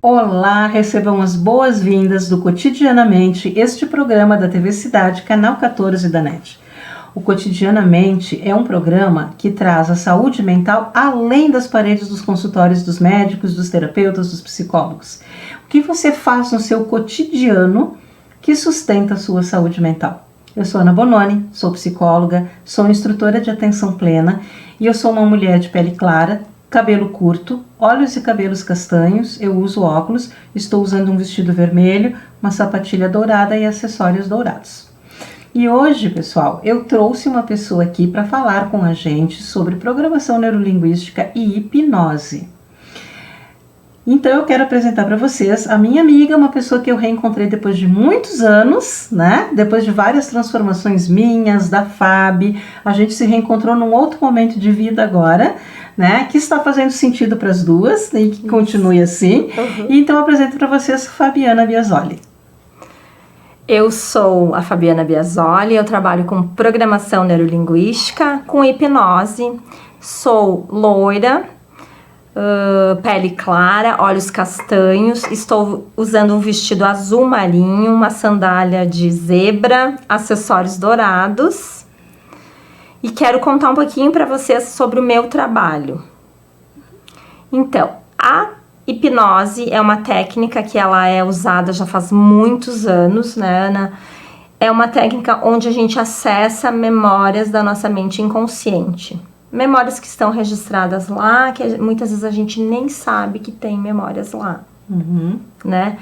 Olá, recebam as boas-vindas do Cotidianamente, este programa da TV Cidade, canal 14 da NET. O Cotidianamente é um programa que traz a saúde mental além das paredes dos consultórios dos médicos, dos terapeutas, dos psicólogos. O que você faz no seu cotidiano que sustenta a sua saúde mental? Eu sou Ana Bononi, sou psicóloga, sou instrutora de atenção plena e eu sou uma mulher de pele clara, cabelo curto, olhos e cabelos castanhos, eu uso óculos, estou usando um vestido vermelho, uma sapatilha dourada e acessórios dourados. E hoje, pessoal, eu trouxe uma pessoa aqui para falar com a gente sobre programação neurolinguística e hipnose. Então eu quero apresentar para vocês a minha amiga, uma pessoa que eu reencontrei depois de muitos anos, né? Depois de várias transformações minhas, da Fábio, a gente se reencontrou num outro momento de vida agora, né? Que está fazendo sentido para as duas, né? E que continue assim. E então eu apresento para vocês Fabiana Biasoli. Eu sou a Fabiana Biasoli, eu trabalho com programação neurolinguística, com hipnose, sou loira, pele clara, olhos castanhos, estou usando um vestido azul marinho, uma sandália de zebra, acessórios dourados e quero contar um pouquinho para vocês sobre o meu trabalho. Então, a hipnose é uma técnica que ela é usada já faz muitos anos, né, Ana? É uma técnica onde a gente acessa memórias da nossa mente inconsciente. Memórias que estão registradas lá, que muitas vezes a gente nem sabe que tem memórias lá, né?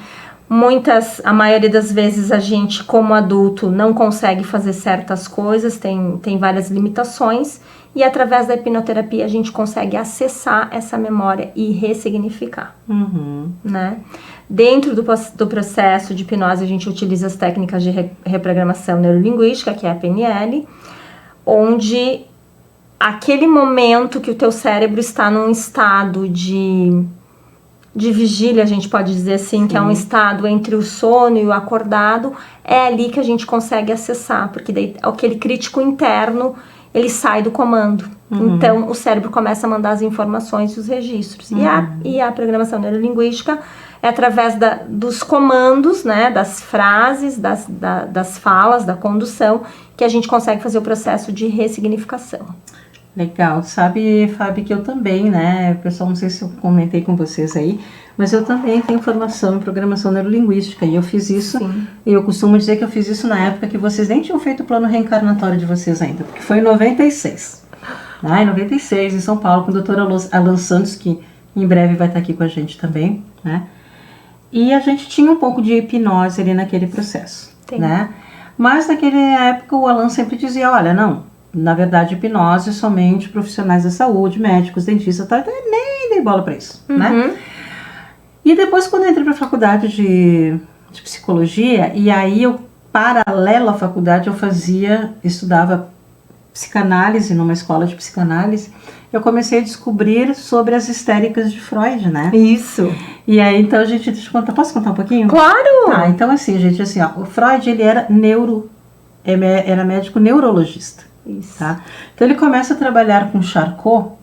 A maioria das vezes a gente, como adulto, não consegue fazer certas coisas, tem várias limitações, e através da hipnoterapia a gente consegue acessar essa memória e ressignificar, né? Dentro do processo de hipnose a gente utiliza as técnicas de reprogramação neurolinguística, que é a PNL, onde aquele momento que o teu cérebro está num estado de vigília, a gente pode dizer assim, que é um estado entre o sono e o acordado, é ali que a gente consegue acessar, porque daí aquele crítico interno, ele sai do comando. Então, o cérebro começa a mandar as informações e os registros. E a programação neurolinguística é através dos comandos, né, das frases, das falas, da condução, que a gente consegue fazer o processo de ressignificação. Legal, sabe, Fábio, que eu também, né, pessoal, não sei se eu comentei com vocês aí, mas eu também tenho formação em programação neurolinguística e eu fiz isso, e eu costumo dizer que eu fiz isso na época que vocês nem tinham feito o plano reencarnatório de vocês ainda, porque foi em 96, né, em 96, em São Paulo, com o Dr. Alan Santos, que em breve vai estar aqui com a gente também, né, e a gente tinha um pouco de hipnose ali naquele processo, né, mas naquela época o Alan sempre dizia, olha, não, na verdade, hipnose somente profissionais da saúde, médicos, dentistas, tá, nem dei bola pra isso, né? E depois, quando eu entrei pra faculdade de psicologia, e aí eu, paralelo à faculdade, eu estudava psicanálise numa escola de psicanálise, eu comecei a descobrir sobre as histéricas de Freud, né? Isso. E aí, então, gente, deixa eu contar, posso contar um pouquinho? Claro! Tá, então assim, gente, assim, ó, o Freud, ele era médico neurologista. Isso. Tá? Então ele começa a trabalhar com Charcot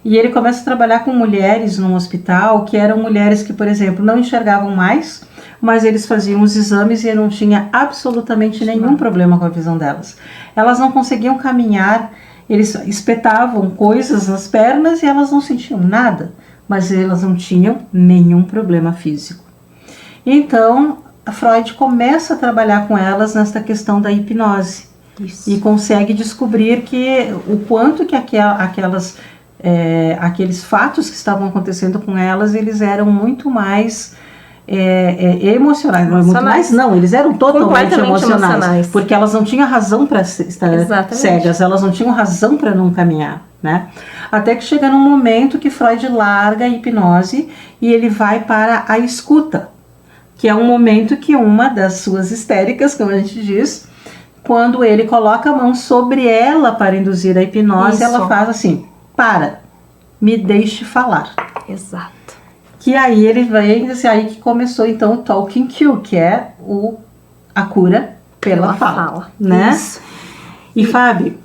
e ele começa a trabalhar com mulheres num hospital que eram mulheres que, por exemplo, não enxergavam mais, mas eles faziam os exames e não tinha absolutamente nenhum problema com a visão delas. Elas não conseguiam caminhar, eles espetavam coisas nas pernas e elas não sentiam nada, mas elas não tinham nenhum problema físico. Então a Freud começa a trabalhar com elas nesta questão da hipnose. Isso. E consegue descobrir que o quanto que aqueles fatos que estavam acontecendo com elas, eles eram muito mais emocionais. Muito mais não, eles eram totalmente emocionais. Porque elas não tinham razão para estar cegas, elas não tinham razão para não caminhar, né? Até que chega num momento que Freud larga a hipnose e ele vai para a escuta, que é um momento que uma das suas histéricas, como a gente diz, quando ele coloca a mão sobre ela para induzir a hipnose, ela faz assim, me deixe falar. Exato. Que aí ele vem, aí que começou então o Talking Cure, que é a cura pela fala, né? Isso. E Fábio,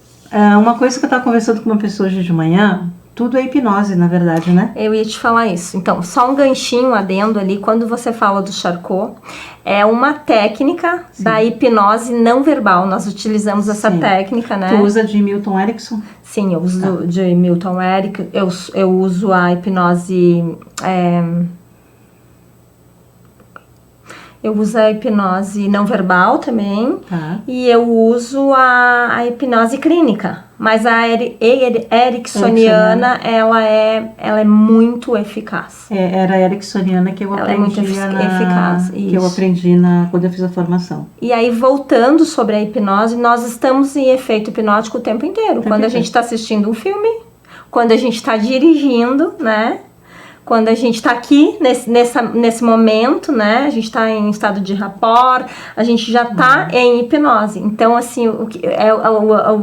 uma coisa que eu estava conversando com uma pessoa hoje de manhã, Tudo é hipnose, na verdade, né? Eu ia te falar isso. Então, só um ganchinho adendo ali, quando você fala do Charcot, é uma técnica da hipnose não verbal. Nós utilizamos essa técnica, né? Tu usa de Milton Erickson? Sim, eu uso de Milton Erickson. Eu uso a hipnose... Eu uso a hipnose não verbal também, e eu uso a hipnose clínica. Mas a ericksoniana, ela é muito eficaz. Era a ericksoniana que eu aprendi, é muito eficaz, que eu aprendi quando eu fiz a formação. E aí, voltando sobre a hipnose, nós estamos em efeito hipnótico o tempo inteiro. Quando a gente está assistindo um filme, quando a gente está dirigindo, né? Quando a gente está aqui, nesse momento, né? A gente está em estado de rapport, a gente já está em hipnose. Então, assim, o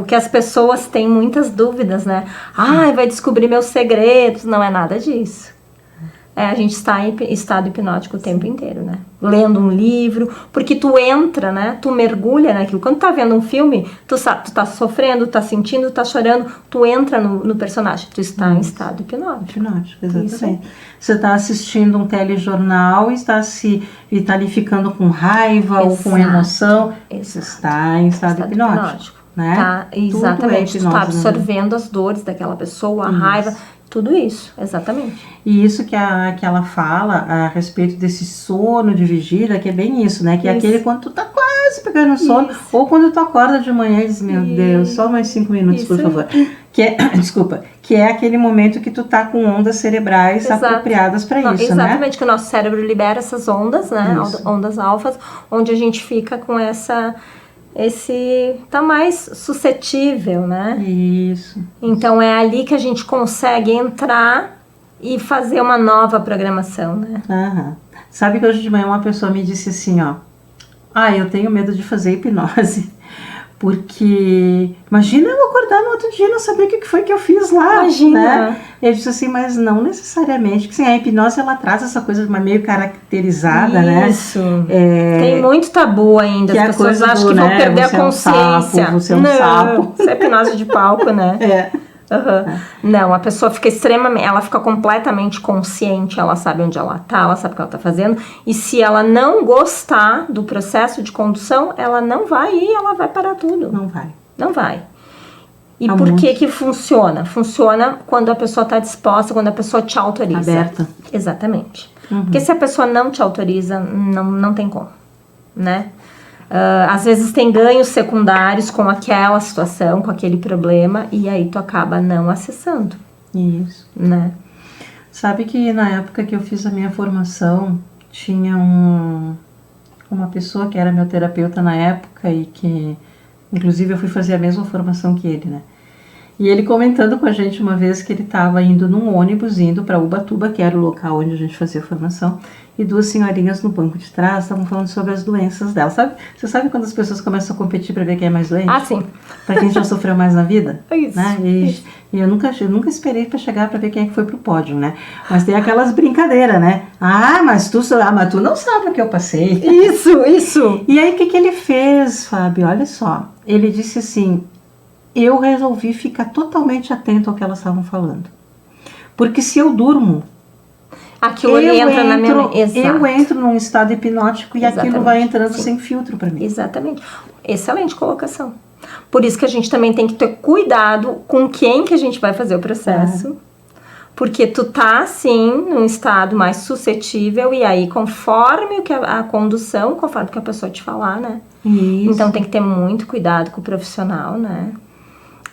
que as pessoas têm muitas dúvidas, né? Vai descobrir meus segredos. Não é nada disso. A gente está em estado hipnótico o tempo inteiro, né? Lendo um livro, porque tu entra, né? Tu mergulha naquilo. Quando tu tá vendo um filme, tu tá sofrendo, tu tá sentindo, tu tá chorando, tu entra no personagem. Tu está em estado hipnótico. Hipnótico, exatamente. Isso. Você está assistindo um telejornal e está ali ficando com raiva ou com emoção. Você está em estado hipnótico. Né? Tá, exatamente. Tu tá absorvendo as dores daquela pessoa, a raiva. Tudo isso, exatamente. E isso que ela fala a respeito desse sono de vigília, que é bem isso, né? Que é aquele quando tu tá quase pegando sono, ou quando tu acorda de manhã e diz, meu Deus, só mais 5 minutos, por favor. Desculpa, que é aquele momento que tu tá com ondas cerebrais apropriadas para isso, exatamente, né? Exatamente, que o nosso cérebro libera essas ondas, né? Ondas alfas, onde a gente fica com tá mais suscetível, né? Isso. Então é ali que a gente consegue entrar e fazer uma nova programação, né? Sabe que hoje de manhã uma pessoa me disse assim, ó, eu tenho medo de fazer hipnose, porque imagina eu acordar no outro dia e não saber o que foi que eu fiz lá, né? Ele disse assim, mas não necessariamente, porque assim, a hipnose ela traz essa coisa meio caracterizada, né? Isso. Tem muito tabu ainda, as pessoas acham que vão perder a consciência. Você é um sapo. Isso é hipnose de palco, né? Não, a pessoa fica ela fica completamente consciente, ela sabe onde ela tá, ela sabe o que ela tá fazendo, e se ela não gostar do processo de condução, ela não vai ir, ela vai parar tudo. Não vai. E por que funciona? Funciona quando a pessoa tá disposta, quando a pessoa te autoriza. Aberta. Exatamente. Porque se a pessoa não te autoriza, não tem como, né? Às vezes tem ganhos secundários com aquela situação, com aquele problema, e aí tu acaba não acessando. Isso. Né? Sabe que na época que eu fiz a minha formação, tinha uma pessoa que era meu terapeuta na época e que, inclusive, eu fui fazer a mesma formação que ele, né? E ele comentando com a gente uma vez que ele estava indo num ônibus, indo para Ubatuba, que era o local onde a gente fazia a formação, e duas senhorinhas no banco de trás estavam falando sobre as doenças dela. Você sabe quando as pessoas começam a competir para ver quem é mais doente? Sim. Para quem já sofreu mais na vida? Isso. Né? E eu nunca esperei para chegar para ver quem é que foi pro pódio, né? Mas tem aquelas brincadeiras, né? Mas tu não sabe o que eu passei. Isso. E aí o que ele fez, Fábio? Olha só. Ele disse assim, eu resolvi ficar totalmente atento ao que elas estavam falando. Porque se eu durmo, aquilo entra na minha mente. Eu entro num estado hipnótico e aquilo vai entrando sem filtro para mim. Exatamente. Excelente colocação. Por isso que a gente também tem que ter cuidado com quem que a gente vai fazer o processo. Porque tu tá, sim, num estado mais suscetível e aí conforme a condução, conforme o que a pessoa te falar, né? Isso. Então tem que ter muito cuidado com o profissional, né?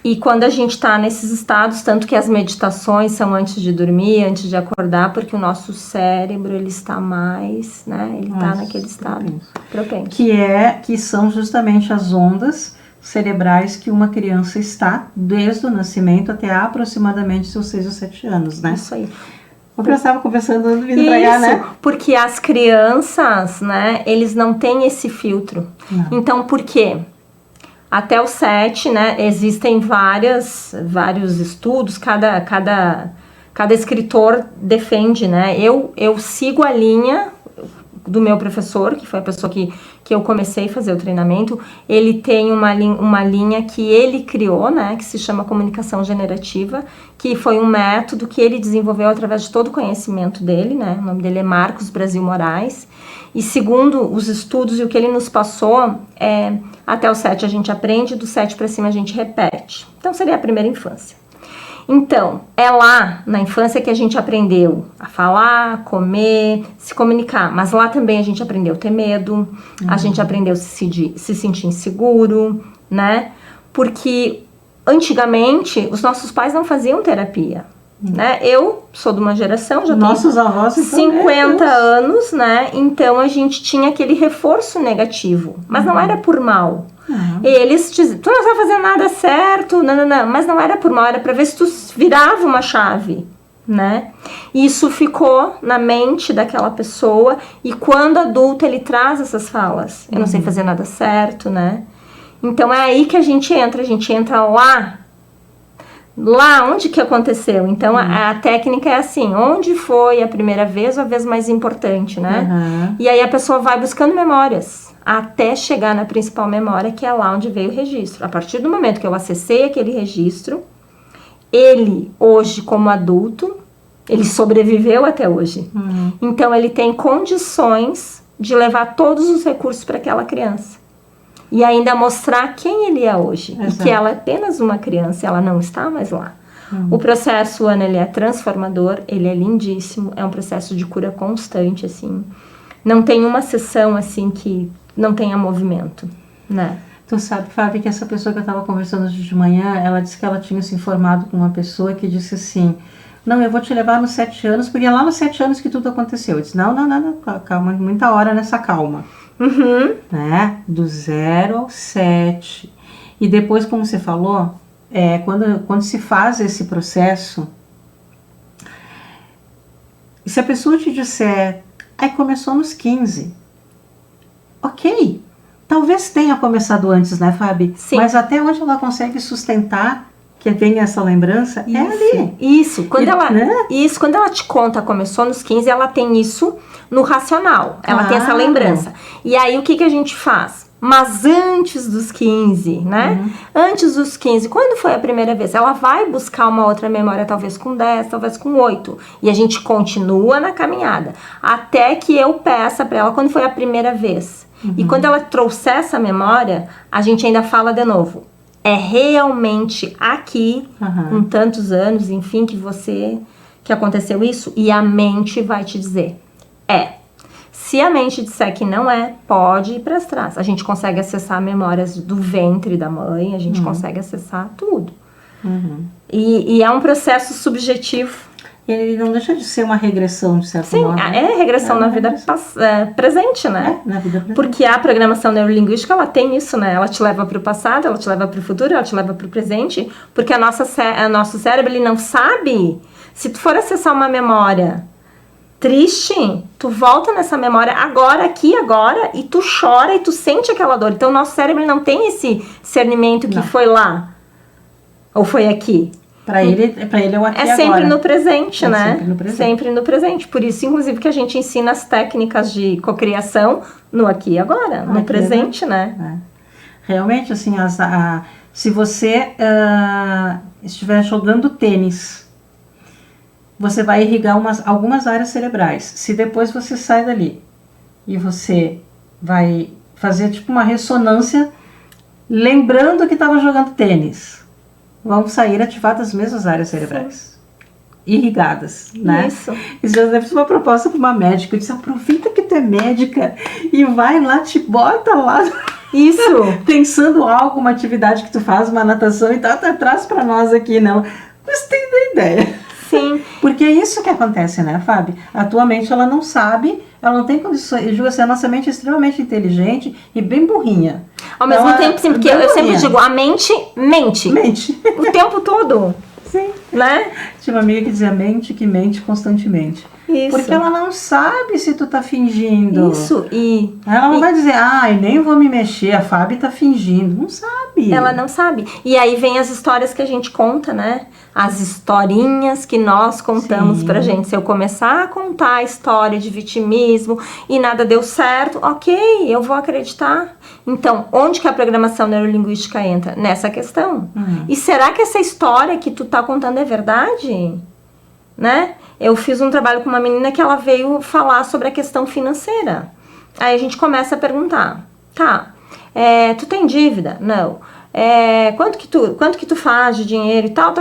E quando a gente está nesses estados, tanto que as meditações são antes de dormir, antes de acordar, porque o nosso cérebro, ele está mais, né? Ele está naquele estado propenso. Que são justamente as ondas cerebrais que uma criança está desde o nascimento até aproximadamente seus 6 ou 7 anos, né? Isso aí. Eu estava conversando vindo pra cá, né? Porque as crianças, né, eles não têm esse filtro. Não. Então, por quê? Até os 7, né, existem vários estudos, cada escritor defende, né, eu sigo a linha do meu professor, que foi a pessoa que eu comecei a fazer o treinamento. Ele tem uma linha que ele criou, né, que se chama comunicação generativa, que foi um método que ele desenvolveu através de todo o conhecimento dele, né, o nome dele é Marcos Brasil Moraes, e segundo os estudos e o que ele nos passou, até o 7 a gente aprende, do 7 para cima a gente repete. Então seria a primeira infância. Então, é lá na infância que a gente aprendeu a falar, comer, se comunicar. Mas lá também a gente aprendeu a ter medo, a gente aprendeu a se sentir inseguro, né? Porque antigamente os nossos pais não faziam terapia, né? Eu sou de uma geração, já nossos avós, tenho 50 anos, né? Então a gente tinha aquele reforço negativo, mas não era por mal. Eles diziam, tu não vai fazer nada certo, não, mas não era por mal, era pra ver se tu virava uma chave, né? E isso ficou na mente daquela pessoa, e quando adulto ele traz essas falas, eu não sei fazer nada certo, né? Então é aí que a gente entra lá onde que aconteceu. Então a técnica é assim, onde foi a primeira vez ou a vez mais importante, né? E aí a pessoa vai buscando memórias até chegar na principal memória, que é lá onde veio o registro. A partir do momento que eu acessei aquele registro, ele hoje como adulto, ele sobreviveu até hoje. Então ele tem condições de levar todos os recursos para aquela criança. E ainda mostrar quem ele é hoje. Exato. E que ela é apenas uma criança, ela não está mais lá. O processo, Ana, ele é transformador, ele é lindíssimo, é um processo de cura constante, assim. Não tem uma sessão, assim, que não tenha movimento, né? Tu sabe, Fábio, que essa pessoa que eu estava conversando hoje de manhã, ela disse que ela tinha se informado com uma pessoa que disse assim, não, eu vou te levar nos 7 anos, porque é lá nos 7 anos que tudo aconteceu. Eu disse, não, calma, muita hora nessa calma. Né? Do 0 ao 7. E depois, como você falou, quando se faz esse processo, e se a pessoa te disser, aí começou nos 15, ok, talvez tenha começado antes, né, Fábio? Sim. Mas até onde ela consegue sustentar que tem essa lembrança, é ali. Isso, quando ela te conta começou nos 15, ela tem isso no racional, ela tem essa lembrança. E aí o que a gente faz? Mas antes dos 15, né? Antes dos 15, quando foi a primeira vez? Ela vai buscar uma outra memória, talvez com 10, talvez com 8. E a gente continua na caminhada. Até que eu peça para ela quando foi a primeira vez. E quando ela trouxer essa memória, a gente ainda fala de novo. É realmente aqui, com tantos anos, enfim, que aconteceu isso? E a mente vai te dizer. Se a mente disser que não pode ir para trás. A gente consegue acessar memórias do ventre da mãe, a gente consegue acessar tudo. E é um processo subjetivo. E ele não deixa de ser uma regressão, de certa forma. Sim, é regressão na vida presente, né? Na vida presente. Porque a programação neurolinguística, ela tem isso, né? Ela te leva para o passado, ela te leva para o futuro, ela te leva para o presente. Porque o nosso cérebro, ele não sabe. Se tu for acessar uma memória triste, tu volta nessa memória agora, aqui, agora, e tu chora e tu sente aquela dor. Então, o nosso cérebro não tem esse discernimento que foi lá ou foi aqui. Para ele é o aqui e agora. É sempre no presente, né? Sempre no presente. Sempre no presente. Por isso, inclusive, que a gente ensina as técnicas de cocriação no aqui e agora, no presente, né? Realmente, assim, se você estiver jogando tênis, você vai irrigar algumas áreas cerebrais. Se depois você sai dali e você vai fazer tipo uma ressonância, lembrando que estava jogando tênis, vão sair ativadas as mesmas áreas cerebrais. Irrigadas, né? Isso. Isso já deve ser uma proposta para uma médica. Eu disse, aproveita que tu é médica e vai lá, te bota lá. Isso. Pensando algo, uma atividade que tu faz, uma natação e tal, traz para nós aqui, não. Gostei da ideia. Sim. Porque é isso que acontece, né, Fábio? A tua mente, ela não sabe, ela não tem condições. Eu digo assim, a nossa mente é extremamente inteligente e bem burrinha. Ao mesmo tempo, sim, porque eu sempre digo, a mente mente. Mente. O tempo todo. Sim. Né? Tinha uma amiga que dizia, mente que mente constantemente. Isso. Porque ela não sabe se tu tá fingindo. Isso, Ela não vai dizer, nem vou me mexer, a Fábio tá fingindo. Não sabe. Ela não sabe. E aí vem as histórias que a gente conta, né? As historinhas que nós contamos pra gente. Se eu começar a contar a história de vitimismo e nada deu certo, ok, eu vou acreditar. Então, onde que a programação neurolinguística entra? Nessa questão. E será que essa história que tu tá contando é verdade? Né? Eu fiz um trabalho com uma menina que ela veio falar sobre a questão financeira. Aí a gente começa a perguntar, tá, tu tem dívida? Não. Quanto que tu faz de dinheiro e tal,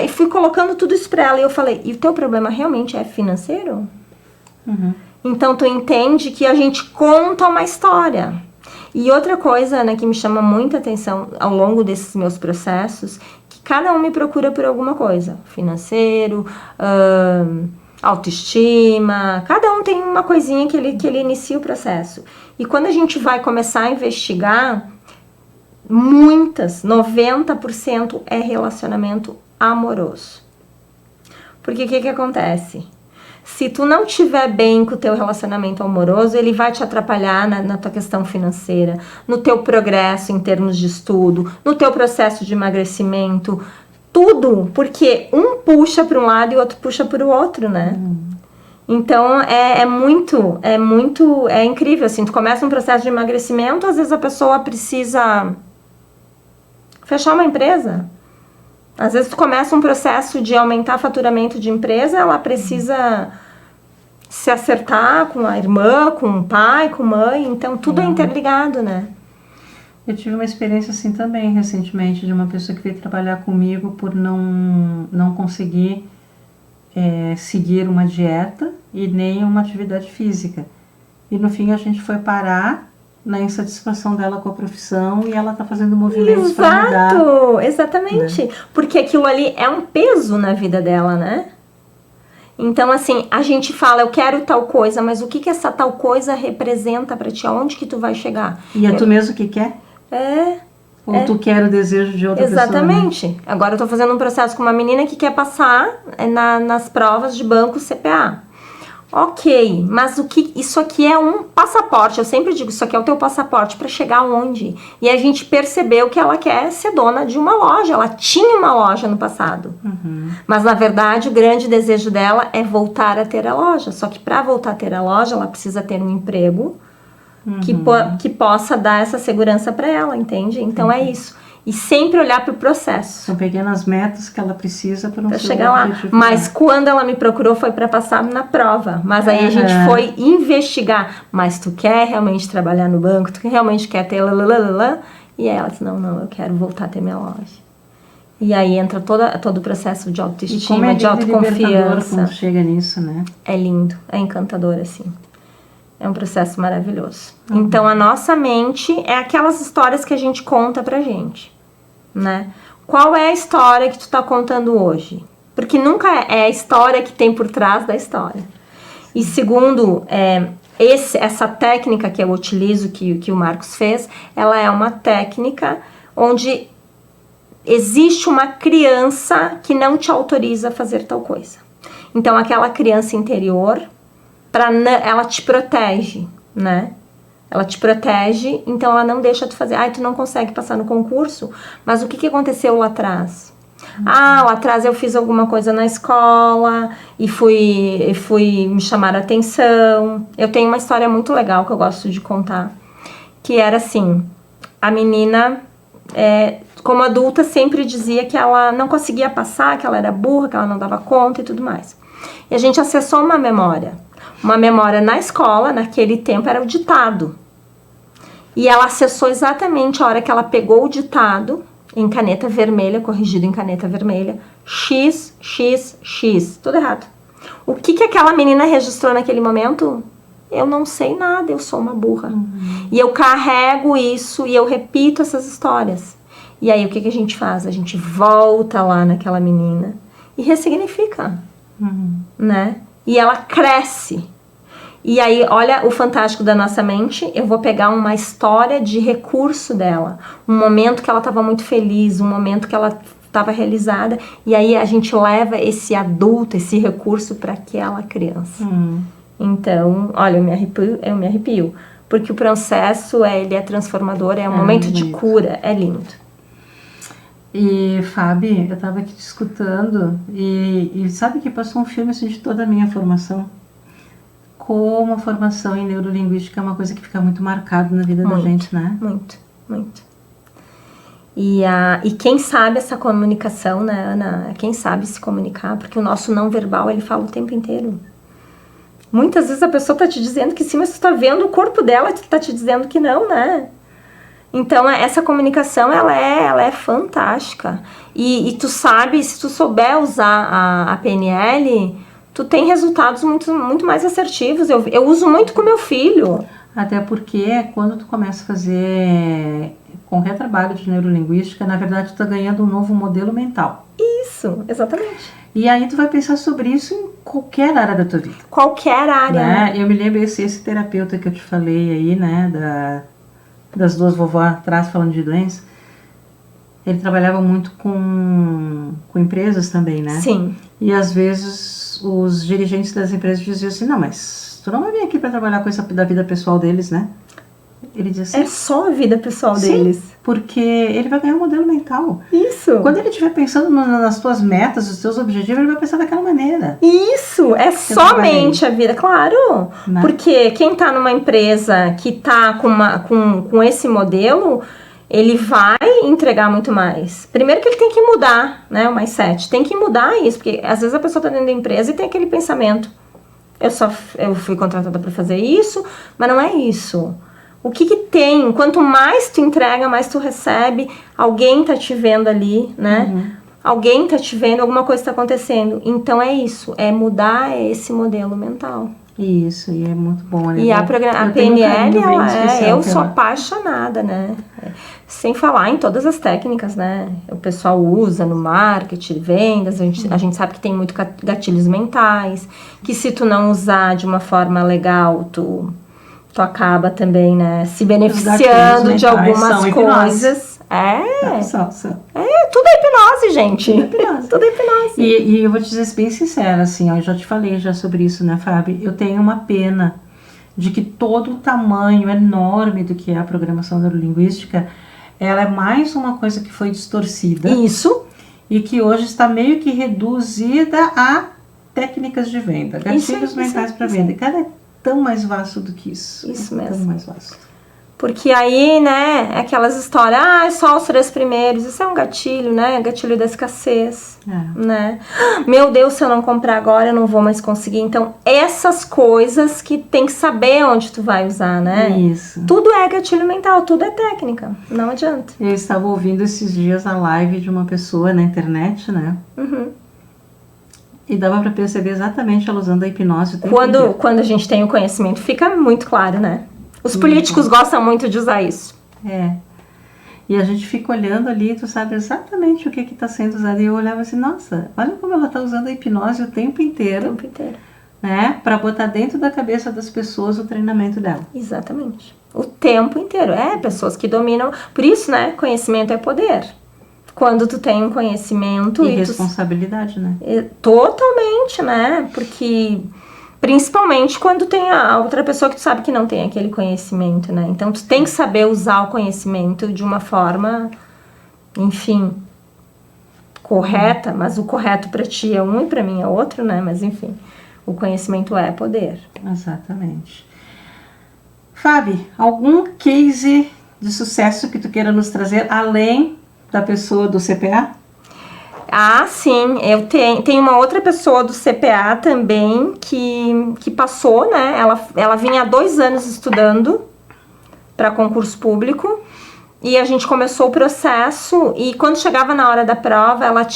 e fui colocando tudo isso pra ela, e eu falei, e o teu problema realmente é financeiro? Então tu entende que a gente conta uma história. E outra coisa, né, que me chama muita atenção ao longo desses meus processos, que cada um me procura por alguma coisa, financeiro, autoestima, cada um tem uma coisinha que ele inicia o processo. E quando a gente vai começar a investigar, 90% é relacionamento amoroso. Porque o que acontece? Se tu não estiver bem com o teu relacionamento amoroso, ele vai te atrapalhar na tua questão financeira, no teu progresso em termos de estudo, no teu processo de emagrecimento, tudo, porque um puxa para um lado e o outro puxa para o outro, né? Então, é incrível, assim, tu começa um processo de emagrecimento, às vezes a pessoa precisa fechar uma empresa. Às vezes tu começa um processo de aumentar faturamento de empresa, ela precisa se acertar com a irmã, com o pai, com a mãe, então tudo é interligado, né? Eu tive uma experiência assim também recentemente de uma pessoa que veio trabalhar comigo por não conseguir seguir uma dieta e nem uma atividade física. E no fim a gente foi parar na insatisfação dela com a profissão e ela tá fazendo movimentos para mudar. Exatamente. Né? Porque aquilo ali é um peso na vida dela, né? Então, assim, a gente fala, eu quero tal coisa, mas o que essa tal coisa representa pra ti? Aonde que tu vai chegar? E tu mesmo que quer? Ou tu quer o desejo de outra pessoa? Exatamente. Né? Agora eu tô fazendo um processo com uma menina que quer passar nas provas de banco CPA. Ok, mas isso aqui é um passaporte, eu sempre digo, isso aqui é o teu passaporte para chegar aonde? E a gente percebeu que ela quer ser dona de uma loja, ela tinha uma loja no passado. Mas na verdade o grande desejo dela é voltar a ter a loja, só que para voltar a ter a loja ela precisa ter um emprego que possa dar essa segurança para ela, entende? Então é isso. E sempre olhar para o processo. São pequenas metas que ela precisa para chegar lá. Mas quando ela me procurou foi para passar na prova. Mas aí a gente foi investigar. Mas tu quer realmente trabalhar no banco? Tu realmente quer ter lalalala? E aí ela disse, não, eu quero voltar a ter minha loja. E aí entra todo o processo de autoestima, de autoconfiança. Quando chega nisso, né? É lindo, é encantador, assim. É um processo maravilhoso. Então a nossa mente é aquelas histórias que a gente conta pra gente. Né? Qual é a história que tu tá contando hoje? Porque nunca é a história que tem por trás da história. E segundo, essa técnica que eu utilizo, que o Marcos fez, ela é uma técnica onde existe uma criança que não te autoriza a fazer tal coisa. Então aquela criança interior, ela te protege, né? Ela te protege, então ela não deixa tu fazer. Tu não consegue passar no concurso, mas o que aconteceu lá atrás? Lá atrás eu fiz alguma coisa na escola e fui me chamar a atenção. Eu tenho uma história muito legal que eu gosto de contar, que era assim, a menina, como adulta, sempre dizia que ela não conseguia passar, que ela era burra, que ela não dava conta e tudo mais. E a gente acessou uma memória na escola, naquele tempo era o ditado. E ela acessou exatamente a hora que ela pegou o ditado em caneta vermelha, corrigido em caneta vermelha, X, X, X, tudo errado. O que aquela menina registrou naquele momento? Eu não sei nada, eu sou uma burra. E eu carrego isso e eu repito essas histórias. E aí o que a gente faz? A gente volta lá naquela menina e ressignifica, né? E ela cresce. E aí, olha o fantástico da nossa mente, eu vou pegar uma história de recurso dela, um momento que ela estava muito feliz, um momento que ela estava realizada, e aí a gente leva esse adulto, esse recurso para aquela criança. Então, olha, eu me arrepio, porque o processo, ele é transformador, é um momento de cura, é lindo. E, Fábio, eu estava aqui te escutando e sabe que passou um filme assim de toda a minha formação? Como a formação em neurolinguística é uma coisa que fica muito marcada na vida da gente, né? Muito, muito. E quem sabe essa comunicação, né, Ana? Quem sabe se comunicar, porque o nosso não verbal, ele fala o tempo inteiro. Muitas vezes a pessoa tá te dizendo que sim, mas tu tá vendo o corpo dela, tu tá te dizendo que não, né? Então, essa comunicação, ela é fantástica. E tu sabe, se tu souber usar a PNL, tu tem resultados muito mais assertivos. Eu uso muito com meu filho. Até porque quando tu começa a fazer qualquer trabalho de neurolinguística, na verdade tu tá ganhando um novo modelo mental. Isso, exatamente. E aí tu vai pensar sobre isso em qualquer área da tua vida. Qualquer área. Né? Eu me lembro esse terapeuta que eu te falei aí, né, das duas vovós atrás falando de doença. Ele trabalhava muito com empresas também, né? Sim. E às vezes os dirigentes das empresas diziam assim, não, mas tu não vai vir aqui para trabalhar com essa da vida pessoal deles, né? Ele dizia assim, é só a vida pessoal sim, deles. Porque ele vai ganhar um modelo mental. Isso. Quando ele estiver pensando nas tuas metas, nos teus objetivos, ele vai pensar daquela maneira. Isso, é somente a vida, claro. Né? Porque quem tá numa empresa que tá com esse modelo, ele vai entregar muito mais. Primeiro que ele tem que mudar, né, o mindset. Tem que mudar isso, porque às vezes a pessoa tá dentro da empresa e tem aquele pensamento. Eu fui contratada para fazer isso, mas não é isso. O que tem? Quanto mais tu entrega, mais tu recebe. Alguém tá te vendo ali, né? Alguém tá te vendo, alguma coisa tá acontecendo. Então é isso, é mudar esse modelo mental. Isso, e é muito bom, né? E a PNL, eu sou apaixonada, né? Sem falar em todas as técnicas, né? O pessoal usa no marketing, vendas, a gente sabe que tem muito gatilhos mentais, que se tu não usar de uma forma legal, tu acaba também, né, se beneficiando de algumas coisas. Tudo é hipnose, gente. Tudo é hipnose. Tudo é hipnose. E eu vou te dizer bem sincera, assim, ó, eu já te falei já sobre isso, né, Fábio? Eu tenho uma pena de que todo o tamanho enorme do que é a programação neurolinguística, ela é mais uma coisa que foi distorcida. Isso. E que hoje está meio que reduzida a técnicas de venda, gatilhos mentais para venda. Cara, é tão mais vasto do que isso. Isso mesmo. Tão mais vasto. Porque aí, né, é aquelas histórias, é só os 3 primeiros, isso é um gatilho, né, gatilho da escassez, né, meu Deus, se eu não comprar agora, eu não vou mais conseguir. Então, essas coisas que tem que saber onde tu vai usar, né. Isso. Tudo é gatilho mental, tudo é técnica, não adianta. Eu estava ouvindo esses dias a live de uma pessoa na internet, né, e dava para perceber exatamente ela usando a hipnose. Quando a gente tem o conhecimento, fica muito claro, né? Os políticos gostam muito de usar isso. E a gente fica olhando ali, tu sabe exatamente o que está sendo usado. E eu olhava assim, nossa, olha como ela está usando a hipnose o tempo inteiro. O tempo inteiro. Né? Para botar dentro da cabeça das pessoas o treinamento dela. Exatamente. O tempo inteiro. Pessoas que dominam. Por isso, né? Conhecimento é poder. Quando tu tem um conhecimento... E responsabilidade, né? Totalmente, né? Porque... Principalmente quando tem a outra pessoa que tu sabe que não tem aquele conhecimento, né? Então, tu tem que saber usar o conhecimento de uma forma, enfim, correta. Mas o correto para ti é um e para mim é outro, né? Mas, enfim, o conhecimento é poder. Exatamente. Fábio, algum case de sucesso que tu queira nos trazer, além da pessoa do CPA? Sim, eu tenho uma outra pessoa do CPA também que passou, né? Ela vinha há 2 anos estudando para concurso público e a gente começou o processo e quando chegava na hora da prova ela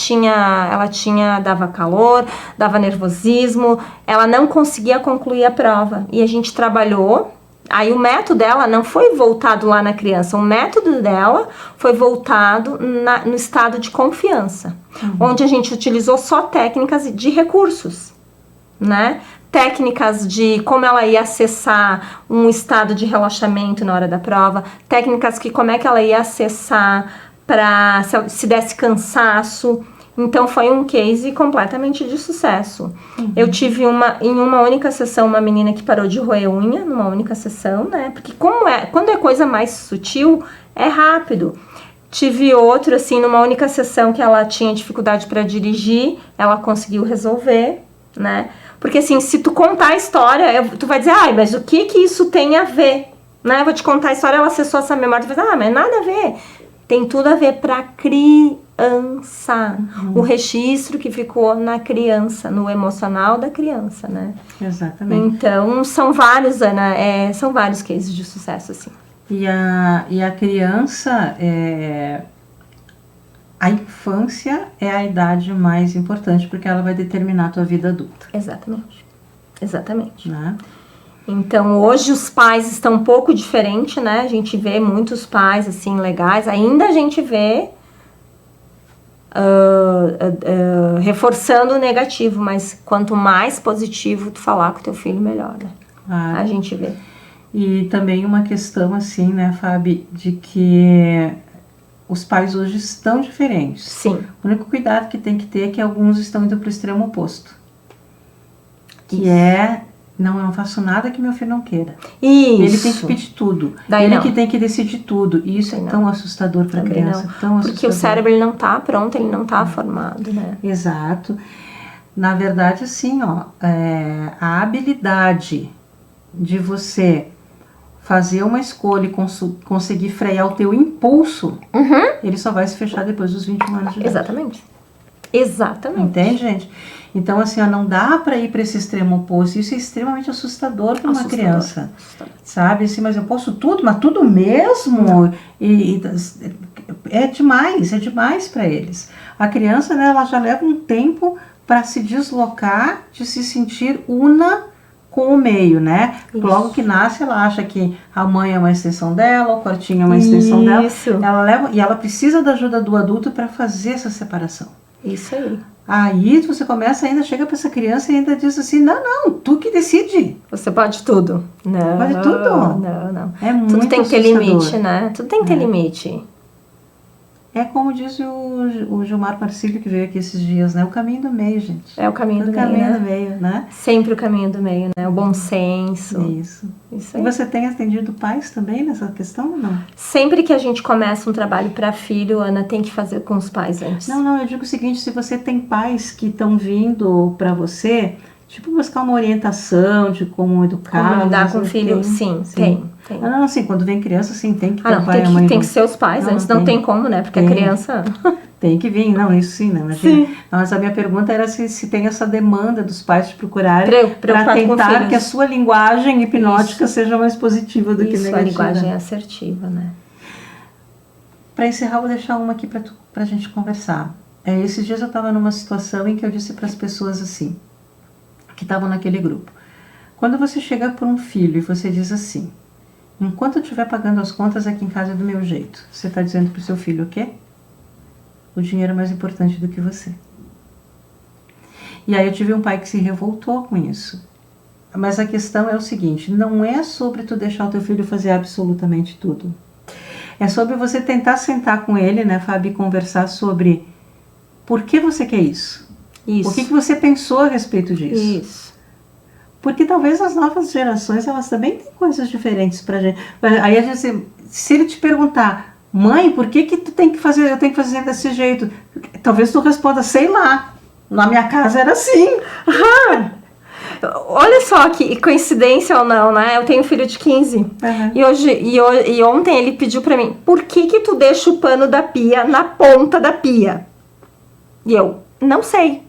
dava calor, dava nervosismo, ela não conseguia concluir a prova e a gente trabalhou. Aí o método dela não foi voltado lá na criança, o método dela foi voltado no estado de confiança, onde a gente utilizou só técnicas de recursos, né? Técnicas de como ela ia acessar um estado de relaxamento na hora da prova, técnicas como é que ela ia acessar se desse cansaço. Então, foi um case completamente de sucesso. Eu tive em uma única sessão, uma menina que parou de roer unha, numa única sessão, né? Porque quando é coisa mais sutil, é rápido. Tive outro, assim, numa única sessão que ela tinha dificuldade para dirigir, ela conseguiu resolver, né? Porque, assim, se tu contar a história, tu vai dizer, mas o que isso tem a ver? Né? Eu vou te contar a história, ela acessou essa memória, tu vai dizer, mas nada a ver. Tem tudo a ver pra criança. O registro que ficou na criança, no emocional da criança, né? Exatamente. Então, são vários, Ana, são vários cases de sucesso, assim. E a criança, a infância é a idade mais importante, porque ela vai determinar a tua vida adulta. Exatamente. Né? Então, hoje os pais estão um pouco diferentes, né? A gente vê muitos pais, assim, legais. Ainda a gente vê reforçando o negativo, mas quanto mais positivo tu falar com teu filho, melhor, né? A gente vê. E também uma questão, assim, né, Fábio, de que os pais hoje estão diferentes. Sim. O único cuidado que tem que ter é que alguns estão indo para o extremo oposto. Que não, eu não faço nada que meu filho não queira. Isso. Ele tem que pedir tudo. Daí ele não. que tem que decidir tudo. E isso é tão assustador para a criança. Tão assustador. Porque o cérebro ele não está pronto, ele não está formado, né? Exato. Na verdade, assim, a habilidade de você fazer uma escolha e conseguir frear o teu impulso, ele só vai se fechar depois dos 21 anos de idade. Exatamente. Entende, gente? Então, assim, não dá para ir para esse extremo oposto. Isso é extremamente assustador para uma criança. Sabe? Assim, mas eu posso tudo, mas tudo mesmo? É demais para eles. A criança, né, ela já leva um tempo para se deslocar, de se sentir una com o meio, né? Isso. Logo que nasce, ela acha que a mãe é uma extensão dela, o quartinho é uma extensão dela. E ela precisa da ajuda do adulto para fazer essa separação. Isso aí. Aí você começa chega para essa criança e ainda diz assim, não, tu que decide. Você pode tudo. Não. Pode tudo. Não. É muito tudo tem que ter assustador. limite, né? Tudo tem que ter limite. É como diz o Gilmar Marcílio, que veio aqui esses dias, né? O caminho do meio, gente. É o caminho do meio, caminho do meio, né? Sempre o caminho do meio, né? O bom senso. Isso aí. E você tem atendido pais também nessa questão ou não? Sempre que a gente começa um trabalho para filho, Ana, tem que fazer com os pais antes. Não, eu digo o seguinte, se você tem pais que estão vindo para você, tipo, buscar uma orientação de como educar. Como lidar com o filho, sim. Tem. Não, assim, quando vem criança, sim, tem que ter o pai e a mãe. Tem que ser os pais, antes não tem como, né? Porque a criança... Tem que vir, não, isso sim, né? Imagina. Sim. Mas a minha pergunta era se tem essa demanda dos pais de procurarem para tentar que a sua linguagem hipnótica seja mais positiva do que negativa. A linguagem é assertiva, né? Para encerrar, vou deixar uma aqui para a gente conversar. Esses dias eu estava numa situação em que eu disse para as pessoas assim, que estavam naquele grupo. Quando você chega por um filho e você diz assim, enquanto eu estiver pagando as contas aqui em casa é do meu jeito, você está dizendo para o seu filho o quê? O dinheiro é mais importante do que você. E aí eu tive um pai que se revoltou com isso. Mas a questão é o seguinte, não é sobre tu deixar o teu filho fazer absolutamente tudo. É sobre você tentar sentar com ele, né, Fábio, e conversar sobre por que você quer isso. O que você pensou a respeito disso. Isso. Porque talvez as novas gerações, elas também têm coisas diferentes pra gente. Aí a gente, se ele te perguntar, mãe, por que tu tem que fazer, eu tenho que fazer desse jeito? Talvez tu responda, sei lá, na minha casa era assim. Olha só que coincidência ou não, né? Eu tenho um filho de 15. E ontem ele pediu pra mim, por que tu deixa o pano da pia na ponta da pia? E eu, não sei.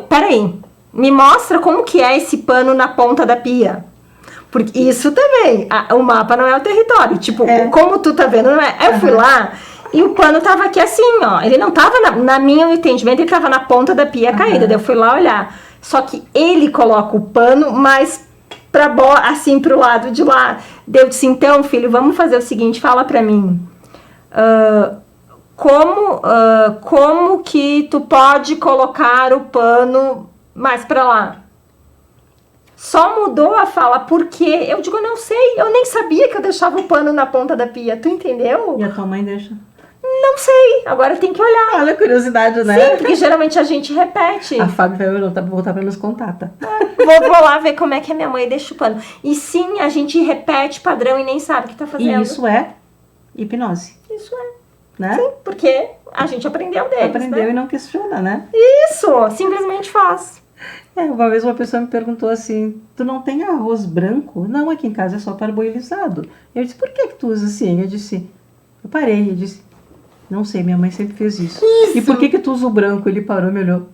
Peraí, me mostra como que é esse pano na ponta da pia. Porque isso também, o mapa não é o território. Tipo, como tu tá vendo, não é? Aí eu fui lá e o pano tava aqui assim, ó. Ele não tava, na minha entendimento, ele tava na ponta da pia caída. Daí eu fui lá olhar. Só que ele coloca o pano mais assim pro lado de lá. Eu disse, então, filho, vamos fazer o seguinte, fala pra mim. Como que tu pode colocar o pano mais pra lá? Só mudou a fala, por quê? Eu digo, não sei, eu nem sabia que eu deixava o pano na ponta da pia, tu entendeu? E a tua mãe deixa? Não sei, agora tem que olhar. Olha a curiosidade, né? Sim, porque geralmente a gente repete. A Fábio vai voltar pra nos contar, tá? Vou lá ver como é que a minha mãe deixa chupando. E sim, a gente repete padrão e nem sabe o que tá fazendo. E isso é hipnose, Isso é. né? Sim, porque a gente aprendeu deles, Aprendeu né? e não questiona, né? Isso, simplesmente faz. Uma vez uma pessoa me perguntou assim, tu não tem arroz branco? Não, aqui em casa é só parboilizado. Eu disse, por que tu usa assim? Eu parei, eu disse, não sei, minha mãe sempre fez isso. E por que tu usa o branco? Ele parou e me olhou.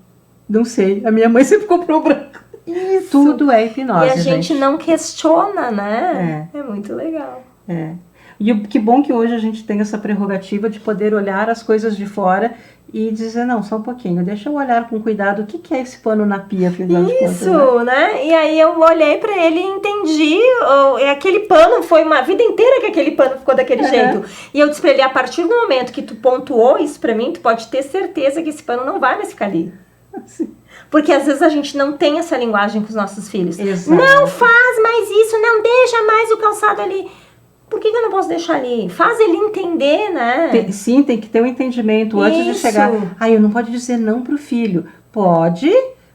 Não sei, a minha mãe sempre comprou o branco. Isso. Tudo é hipnose, E a gente gente. não questiona, né? É muito legal. E que bom que hoje a gente tem essa prerrogativa de poder olhar as coisas de fora e dizer, não, só um pouquinho, deixa eu olhar com cuidado o que é esse pano na pia, afinal de contas, Isso, né? E aí eu olhei pra ele e entendi, aquele pano foi uma vida inteira que aquele pano ficou daquele jeito. E eu disse pra ele, a partir do momento que tu pontuou isso pra mim, tu pode ter certeza que esse pano não vai mais ficar ali. Sim. Porque às vezes a gente não tem essa linguagem com os nossos filhos. Exato. Não faz mais isso, não deixa mais o calçado ali. Por que eu não posso deixar ali? Faz ele entender, né? Sim, tem que ter um entendimento antes de chegar. Eu não pode dizer não pro filho. Pode,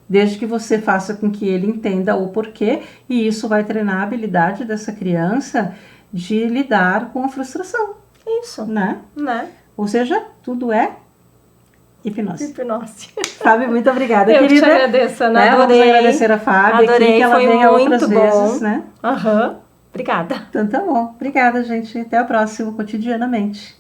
desde que você faça com que ele entenda o porquê. E isso vai treinar a habilidade dessa criança de lidar com a frustração. Isso. Né? Ou seja, tudo é hipnose. Hipnose. Fábio, muito obrigada, eu querida. Eu te agradeço, Ana. Né? Vamos agradecer a Fábio aqui, que ela venha outras vezes, né? Aham. Obrigada. Então tá bom. Obrigada, gente. Até a próxima, Cotidianamente.